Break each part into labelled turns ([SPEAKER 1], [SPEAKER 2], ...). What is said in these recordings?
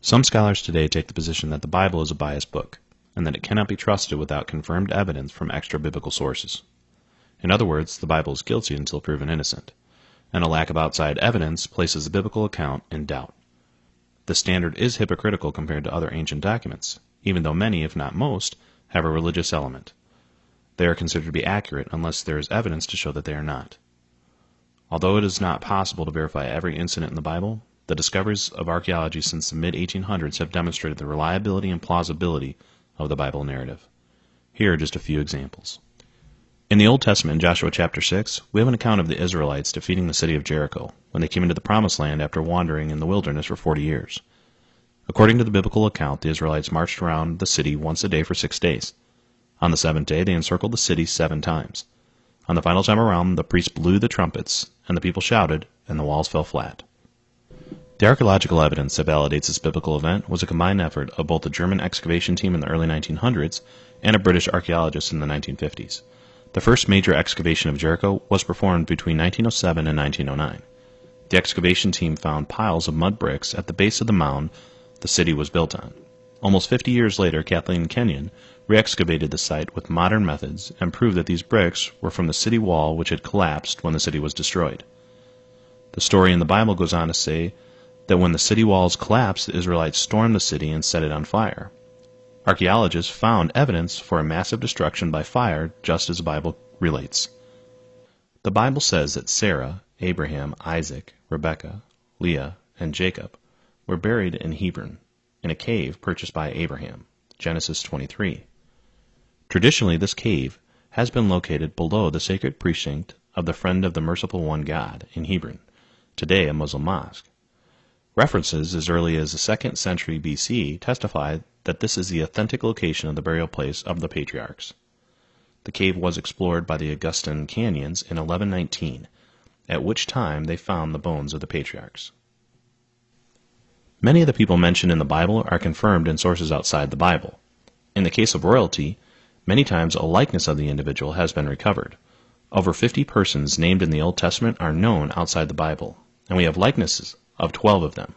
[SPEAKER 1] Some scholars today take the position that the Bible is a biased book, and that it cannot be trusted without confirmed evidence from extra-biblical sources. In other words, the Bible is guilty until proven innocent, and a lack of outside evidence places the biblical account in doubt. The standard is hypocritical compared to other ancient documents, even though many, if not most, have a religious element. They are considered to be accurate unless there is evidence to show that they are not. Although it is not possible to verify every incident in the Bible, the discoveries of archaeology since the mid-1800s have demonstrated the reliability and plausibility of the Bible narrative. Here are just a few examples. In the Old Testament, in Joshua chapter 6, we have an account of the Israelites defeating the city of Jericho when they came into the Promised Land after wandering in the wilderness for 40 years. According to the biblical account, the Israelites marched around the city once a day for 6 days. On the seventh day, they encircled the city 7 times. On the final time around, the priests blew the trumpets, and the people shouted, and the walls fell flat. The archaeological evidence that validates this biblical event was a combined effort of both a German excavation team in the early 1900s and a British archaeologist in the 1950s. The first major excavation of Jericho was performed between 1907 and 1909. The excavation team found piles of mud bricks at the base of the mound the city was built on. Almost 50 years later, Kathleen Kenyon re-excavated the site with modern methods and proved that these bricks were from the city wall which had collapsed when the city was destroyed. The story in the Bible goes on to say that when the city walls collapsed, the Israelites stormed the city and set it on fire. Archaeologists found evidence for a massive destruction by fire, just as the Bible relates. The Bible says that Sarah, Abraham, Isaac, Rebekah, Leah, and Jacob were buried in Hebron, in a cave purchased by Abraham, Genesis 23. Traditionally, this cave has been located below the sacred precinct of the Friend of the Merciful One God in Hebron, today a Muslim mosque. References as early as the 2nd century BC testify that this is the authentic location of the burial place of the patriarchs. The cave was explored by the Augustan Canyons in 1119, at which time they found the bones of the patriarchs. Many of the people mentioned in the Bible are confirmed in sources outside the Bible. In the case of royalty, many times a likeness of the individual has been recovered. Over 50 persons named in the Old Testament are known outside the Bible, and we have likenesses of 12 of them.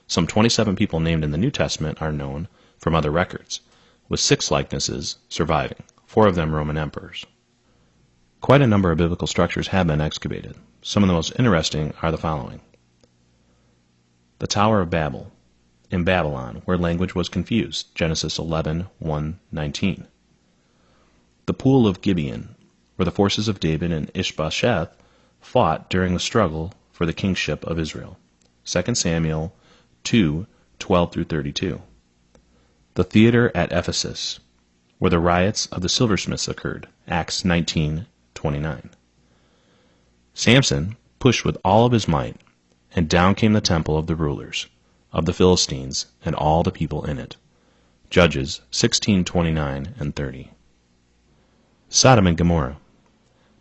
[SPEAKER 1] Some 27 people named in the New Testament are known from other records, with 6 likenesses surviving, 4 of them Roman emperors. Quite a number of biblical structures have been excavated. Some of the most interesting are the following. The Tower of Babel, in Babylon, where language was confused, Genesis 11:1-19. The Pool of Gibeon, where the forces of David and Ishbosheth fought during the struggle for the kingship of Israel, 2 Samuel 2:12-32. The Theater at Ephesus, where the riots of the silversmiths occurred, Acts 19:29. Samson pushed with all of his might, and down came the temple of the rulers of the Philistines and all the people in it. Judges 16:29-30. Sodom and Gomorrah.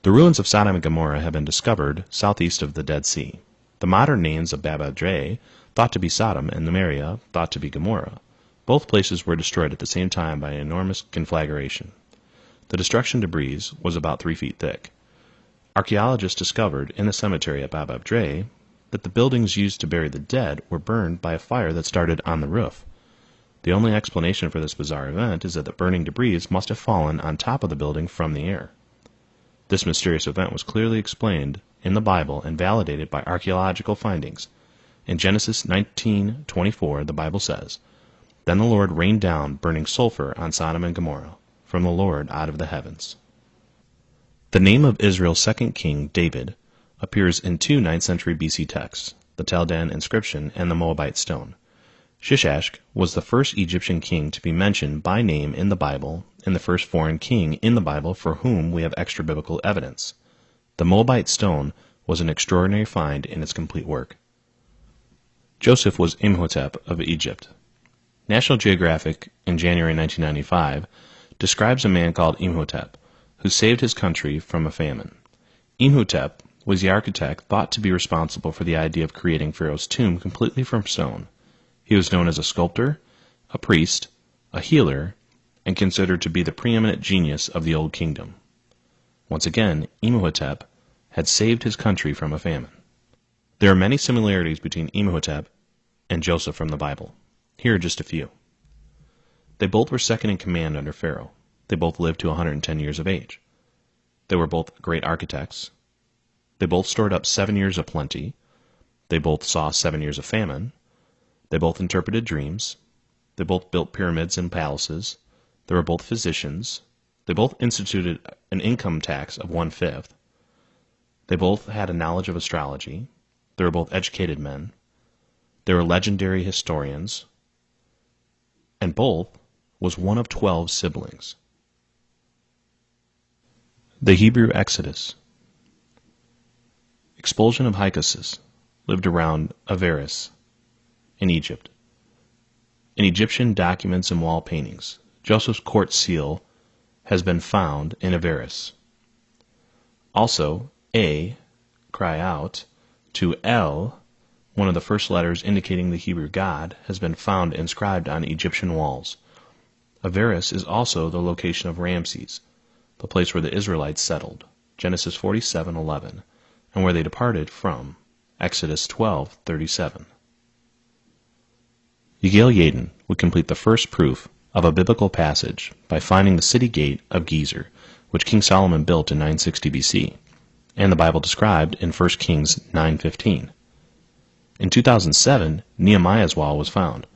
[SPEAKER 1] The ruins of Sodom and Gomorrah have been discovered southeast of the Dead Sea. The modern names of Baba-Dre, thought to be Sodom, and Numeria, thought to be Gomorrah. Both places were destroyed at the same time by an enormous conflagration. The destruction debris was about 3 feet thick. Archaeologists discovered in the cemetery at Baba-Dre that the buildings used to bury the dead were burned by a fire that started on the roof. The only explanation for this bizarre event is that the burning debris must have fallen on top of the building from the air. This mysterious event was clearly explained in the Bible and validated by archaeological findings. In Genesis 19:24, the Bible says, "Then the Lord rained down burning sulfur on Sodom and Gomorrah from the Lord out of the heavens." The name of Israel's second king, David, appears in 2 9th century BC texts, the Taldan inscription and the Moabite stone. Shishak was the first Egyptian king to be mentioned by name in the Bible and the first foreign king in the Bible for whom we have extra-biblical evidence. The Moabite stone was an extraordinary find in its complete work. Joseph was Imhotep of Egypt. National Geographic, in January 1995, describes a man called Imhotep, who saved his country from a famine. Imhotep was the architect thought to be responsible for the idea of creating Pharaoh's tomb completely from stone. He was known as a sculptor, a priest, a healer, and considered to be the preeminent genius of the Old Kingdom. Once again, Imhotep had saved his country from a famine. There are many similarities between Imhotep and Joseph from the Bible. Here are just a few. They both were second in command under Pharaoh. They both lived to 110 years of age. They were both great architects. They both stored up 7 years of plenty. They both saw 7 years of famine. They both interpreted dreams. They both built pyramids and palaces. They were both physicians. They both instituted an income tax of 1/5. They both had a knowledge of astrology. They were both educated men. They were legendary historians. And both was one of 12 siblings. The Hebrew Exodus. Expulsion of Hyksos lived around Avaris in Egypt. In Egyptian documents and wall paintings, Joseph's court seal has been found in Avaris. Also, A, cry out, to L, one of the first letters indicating the Hebrew God, has been found inscribed on Egyptian walls. Avaris is also the location of Ramses, the place where the Israelites settled, Genesis 47:11, and where they departed from, Exodus 12:37. Yigael Yadin would complete the first proof of a biblical passage by finding the city gate of Gezer, which King Solomon built in 960 BC, and the Bible described in 1 Kings 9:15. In 2007, Nehemiah's wall was found.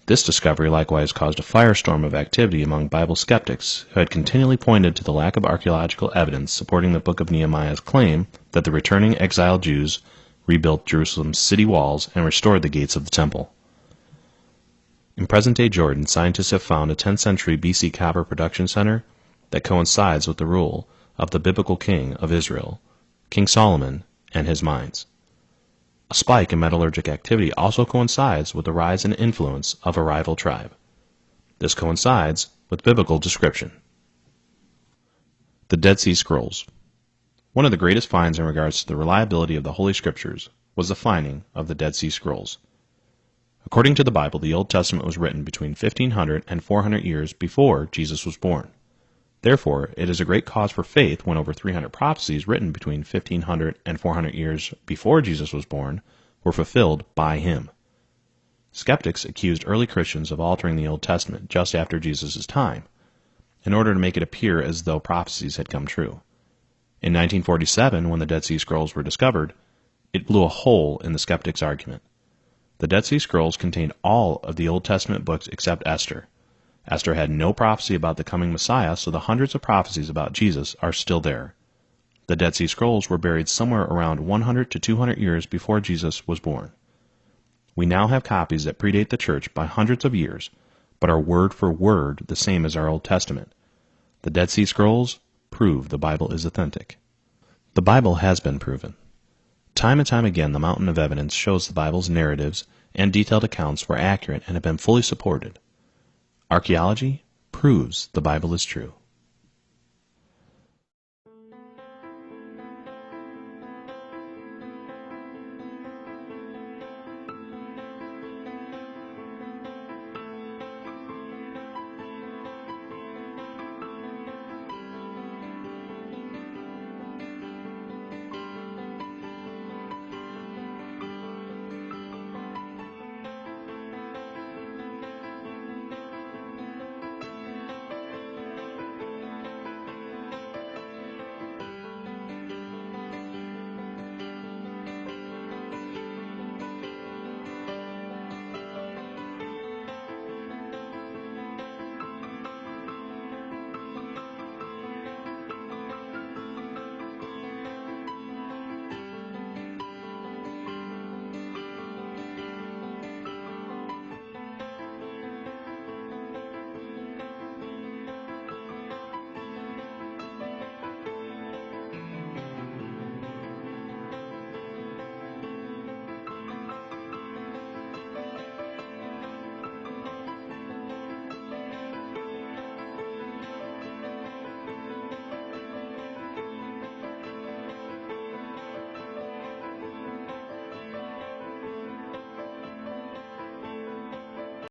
[SPEAKER 1] This discovery likewise caused a firestorm of activity among Bible skeptics who had continually pointed to the lack of archaeological evidence supporting the book of Nehemiah's claim that the returning exiled Jews rebuilt Jerusalem's city walls and restored the gates of the temple. In present-day Jordan, scientists have found a 10th century BC copper production center that coincides with the rule of the biblical king of Israel, King Solomon, and his mines. A spike in metallurgic activity also coincides with the rise and influence of a rival tribe. This coincides with biblical description. The Dead Sea Scrolls. One of the greatest finds in regards to the reliability of the Holy Scriptures was the finding of the Dead Sea Scrolls. According to the Bible, the Old Testament was written between 1500 and 400 years before Jesus was born. Therefore, it is a great cause for faith when over 300 prophecies written between 1500 and 400 years before Jesus was born were fulfilled by him. Skeptics accused early Christians of altering the Old Testament just after Jesus' time, in order to make it appear as though prophecies had come true. In 1947, when the Dead Sea Scrolls were discovered, it blew a hole in the skeptics' argument. The Dead Sea Scrolls contained all of the Old Testament books except Esther. Esther had no prophecy about the coming Messiah, so the hundreds of prophecies about Jesus are still there. The Dead Sea Scrolls were buried somewhere around 100 to 200 years before Jesus was born. We now have copies that predate the church by hundreds of years, but are word for word the same as our Old Testament. The Dead Sea Scrolls prove the Bible is authentic. The Bible has been proven. Time and time again, the mountain of evidence shows the Bible's narratives and detailed accounts were accurate and have been fully supported. Archaeology proves the Bible is true.